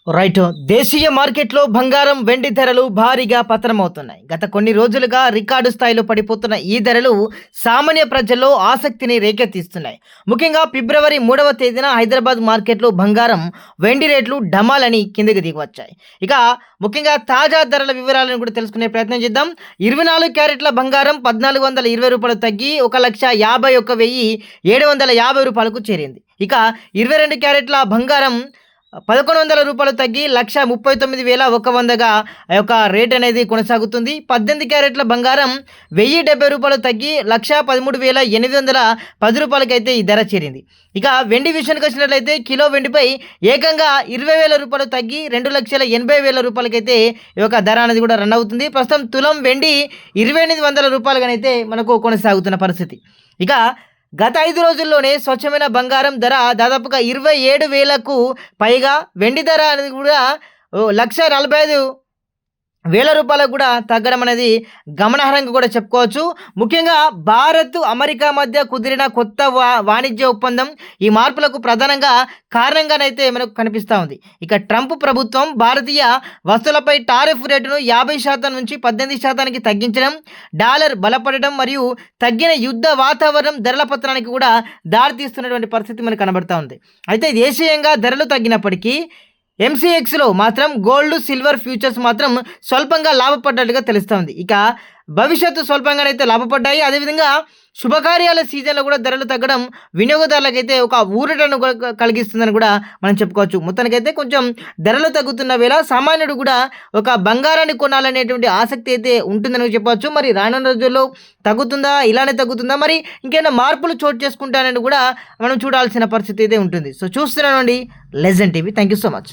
Right. దేశీయ మార్కెట్‌లో బంగారం, వెండి ధరలు భారీగా పతనమవుతున్నాయి. గత కొన్ని రోజులుగా రికార్డు స్థాయిలో పడిపోతున్న ఈ ధరలు సామాన్య ప్రజల్లో ఆసక్తిని రేకెత్తిస్తున్నాయి. ముఖ్యంగా ఫిబ్రవరి 3వ తేదీన హైదరాబాద్ మార్కెట్‌లో బంగారం, వెండి రేట్లు ఢమాలని కిందకి దిగివచ్చాయి. ఇక ముఖ్యంగా తాజా ధరల వివరాలను కూడా తెలుసుకునే ప్రయత్నం చేద్దాం. 24 క్యారెట్ల బంగారం రూ. 1,420 తగ్గి రూ. 1,51,750కు చేరింది. ఇక 22 క్యారెట్ల బంగారం రూ. 1,100 తగ్గి 1,39,100గా ఆ యొక్క రేట్ అనేది కొనసాగుతుంది. 18 క్యారెట్ల బంగారం రూ. 1,070 తగ్గి 1,13,810 ఈ ధర చేరింది. ఇక వెండి విషయానికి వచ్చినట్లయితే కిలో వెండిపై ఏకంగా రూ. 20,000 తగ్గి రూ. 2,80,000 ఈ యొక్క ధర అనేది కూడా రన్ అవుతుంది. ప్రస్తుతం తులం వెండి రూ. 2,800గానైతే మనకు కొనసాగుతున్న పరిస్థితి. ఇక గత 5 రోజుల్లోనే స్వచ్ఛమైన బంగారం ధర దాదాపుగా 27,000కు పైగా, వెండి ధర అనేది కూడా ఓ 1,45,000 కూడా తగ్గడం అనేది గమనార్హంగా కూడా చెప్పుకోవచ్చు. ముఖ్యంగా భారత్, అమెరికా మధ్య కుదిరిన కొత్త వాణిజ్య ఒప్పందం ఈ మార్పులకు ప్రధానంగా కారణంగానైతే మనకు కనిపిస్తూ ఉంది. ఇక ట్రంప్ ప్రభుత్వం భారతీయ వస్తువులపై టారిఫ్ రేటును 50% నుంచి 18%కి తగ్గించడం, డాలర్ బలపడడం మరియు తగ్గిన యుద్ధ వాతావరణం ధరల పతనానికి కూడా దారితీస్తున్నటువంటి పరిస్థితి మనకు కనబడుతూ ఉంది. అయితే దేశీయంగా ధరలు తగ్గినప్పటికీ ఎంసీఎక్స్లో మాత్రం గోల్డ్, సిల్వర్ ఫ్యూచర్స్ మాత్రం స్వల్పంగా లాభపడ్డట్టుగా తెలుస్తోంది. ఇక భవిష్యత్తు స్వల్పంగానైతే లాభపడ్డాయి. అదేవిధంగా శుభకార్యాల సీజన్లో కూడా ధరలు తగ్గడం వినియోగదారులకైతే ఒక ఊరటను కలిగిస్తుందని కూడా మనం చెప్పుకోవచ్చు. మొత్తానికైతే కొంచెం ధరలు తగ్గుతున్న వేళ సామాన్యుడు కూడా ఒక బంగారాన్ని కొనాలనేటువంటి ఆసక్తి అయితే ఉంటుందని చెప్పవచ్చు. మరి రానున్న రోజుల్లో తగ్గుతుందా, ఇలానే తగ్గుతుందా, మరి ఇంకేమైనా మార్పులు చోటు చేసుకుంటానని కూడా మనం చూడాల్సిన పరిస్థితి అయితే ఉంటుంది. సో చూస్తున్నానండి legend TV. Thank you so much.